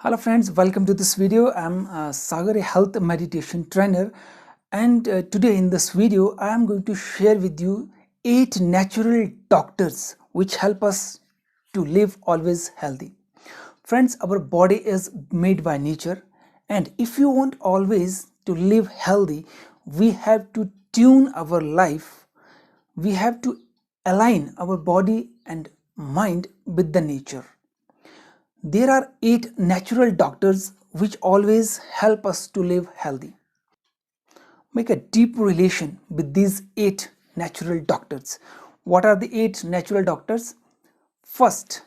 Hello friends, welcome to this video. I'm Sagar, a health meditation trainer, and today in this video I am going to share with you 8 natural doctors which help us to live always healthy. Friends, our body is made by nature, and if you want always to live healthy, we have to tune our life. We have to align our body and mind with the nature. There are 8 natural doctors which always help us to live healthy. Make a deep relation with these 8 natural doctors. What are the 8 natural doctors? First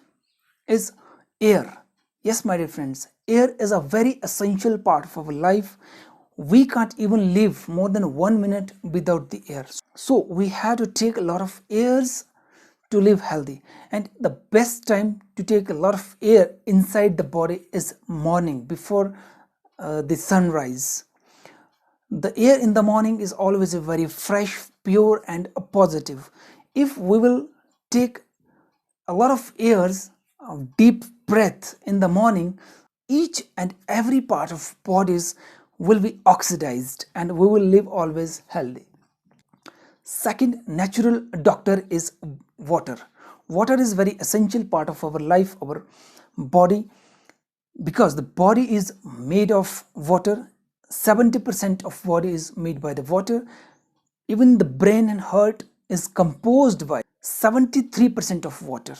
is air. Yes, my dear friends, air is a very essential part of our life. We can't even live more than 1 minute without the air. So we have to take a lot of airs to live healthy, and the best time to take a lot of air inside the body is morning before the sunrise. The air in the morning is always a very fresh, pure and positive. If we will take a lot of airs of deep breath in the morning, each and every part of bodies will be oxidized and we will live always healthy. Second natural doctor is water. Water is very essential part of our life, our body, because the body is made of water. 70% of body is made by the water. Even the brain and heart is composed by 73% of water.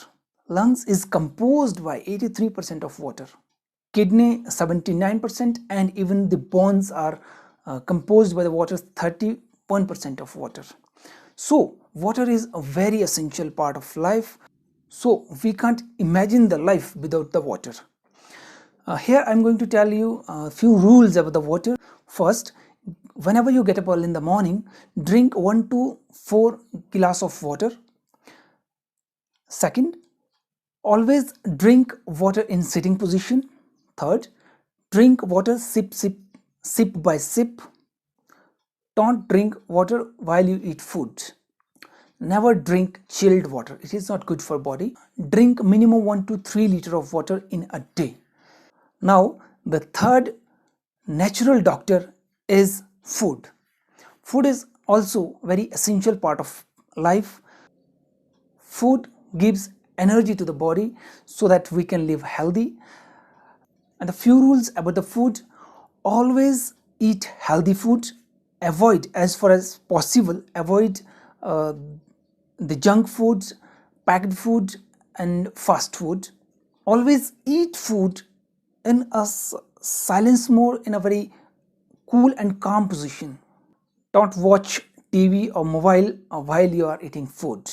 Lungs is composed by 83% of water. Kidney 79%, and even the bones are composed by the water, 31% of water. So water is a very essential part of life. So we can't imagine the life without the water. Here I'm going to tell you a few rules about the water. First, whenever you get up early in the morning, drink 1 to 4 glass of water. Second, always drink water in sitting position. Third, drink water sip by sip. Don't drink water while you eat food. Never drink chilled water. It is not good for body. Drink minimum 1 to 3 liter of water in a day. Now, the third natural doctor is food. Food is also very essential part of life. Food gives energy to the body so that we can live healthy. And a few rules about the food: always eat healthy food. Avoid, as far as possible, avoid the junk foods, packed food and fast food. Always eat food in a silence mode, in a very cool and calm position. Don't watch TV or mobile while you are eating food.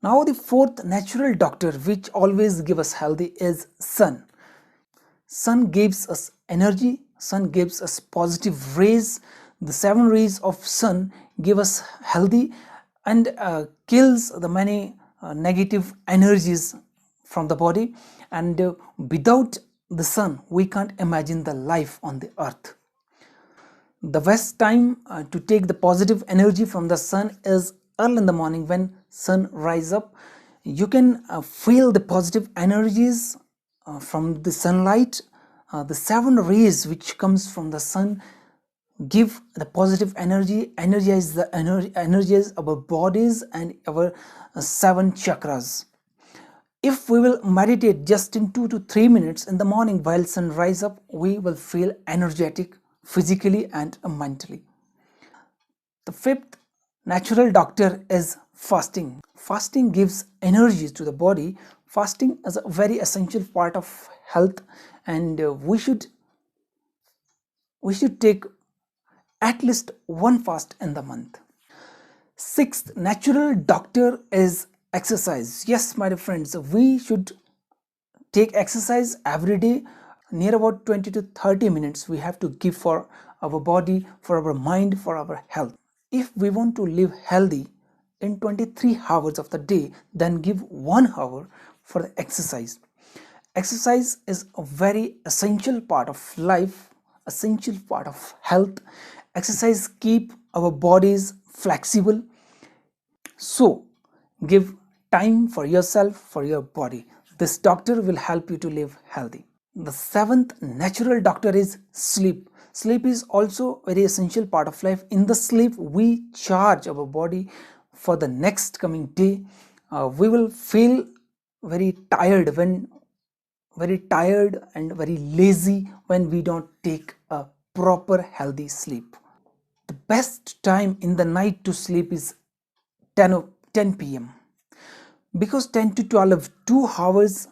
Now the fourth natural doctor which always give us healthy is sun. Sun gives us energy, sun gives us positive rays. The 7 rays of sun give us healthy and kills the many negative energies from the body. And without the sun we can't imagine the life on the earth. The best time to take the positive energy from the sun is early in the morning when sun rise up. You can feel the positive energies from the sunlight. The 7 rays which comes from the sun give the positive energy, energize our bodies and our 7 chakras. If we will meditate just in 2 to 3 minutes in the morning while sun rise up, we will feel energetic physically and mentally. The fifth natural doctor is fasting. Fasting gives energy to the body. Fasting is a very essential part of health, and we should take at least 1 fast in the month. Sixth natural doctor is exercise. Yes, my dear friends, we should take exercise every day. Near about 20 to 30 minutes we have to give for our body, for our mind, for our health. If we want to live healthy in 23 hours of the day, then give 1 hour for the exercise. Exercise is a very essential part of life, essential part of health. Exercise keep our bodies flexible. So give time for yourself, for your body. This doctor will help you to live healthy. The seventh natural doctor is sleep. Sleep is also a very essential part of life. In the sleep, we charge our body for the next coming day. We will feel very tired when very tired and very lazy when we don't take a proper healthy sleep. The best time in the night to sleep is 10 p.m. because 10 to 12 2 hours.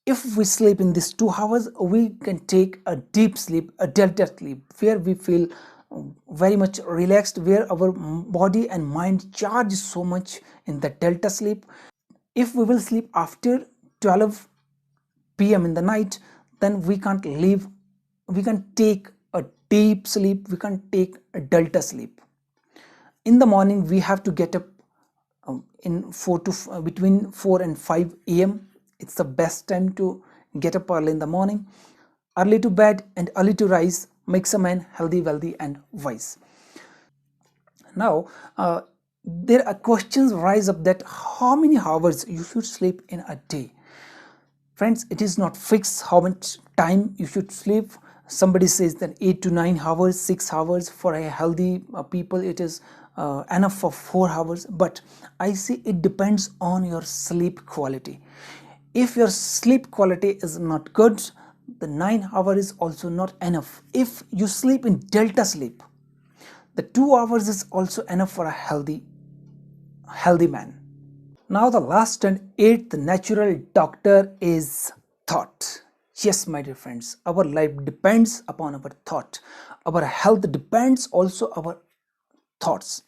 If we sleep in these 2 hours, we can take a deep sleep, a delta sleep, where we feel very much relaxed, where our body and mind charge so much in the delta sleep. If we will sleep after 12 p.m. in the night, then we can't live, we can take a deep sleep, we can take a delta sleep. In the morning we have to get up in 4 to between 4 and 5 a.m. It's the best time to get up early in the morning. Early to bed and early to rise makes a man healthy, wealthy and wise. Now there are questions rise up that how many hours you should sleep in a day. Friends, it is not fixed how much time you should sleep. Somebody says that 8 to 9 hours, 6 hours. For a healthy people it is enough for 4 hours, but I see it depends on your sleep quality. If your sleep quality is not good, the 9 hour is also not enough. If you sleep in delta sleep, the 2 hours is also enough for a healthy man. Now the last and eighth natural doctor is thought. Yes, my dear friends, our life depends upon our thought. Our health depends also our thoughts.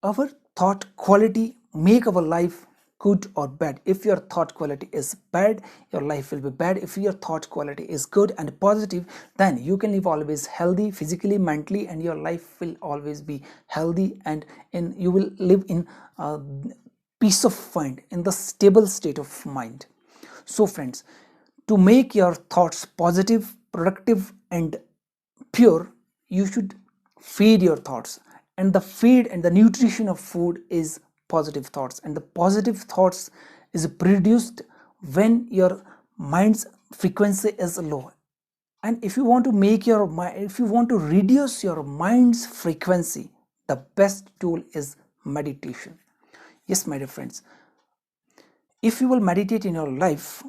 Our thought quality make our life good or bad. If your thought quality is bad, your life will be bad. If your thought quality is good and positive, then you can live always healthy physically, mentally, and your life will always be healthy, and you will live in peace of mind, in the stable state of mind. So friends, to make your thoughts positive, productive and pure, you should feed your thoughts, and the feed and the nutrition of food is positive thoughts, and the positive thoughts is produced when your mind's frequency is low. And if you want to make your mind, if you want to reduce your mind's frequency, the best tool is meditation. Yes, my dear friends, if you will meditate in your life,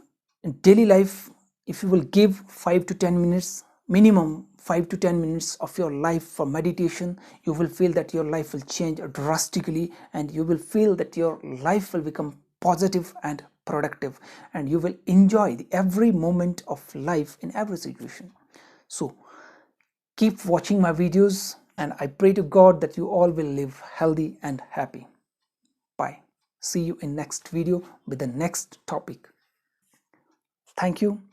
in daily life, if you will give 5 to 10 minutes, minimum 5 to 10 minutes of your life for meditation, you will feel that your life will change drastically, and you will feel that your life will become positive and productive, and you will enjoy the every moment of life in every situation. So keep watching my videos, and I pray to God that you all will live healthy and happy. Bye. See you in next video with the next topic. Thank you.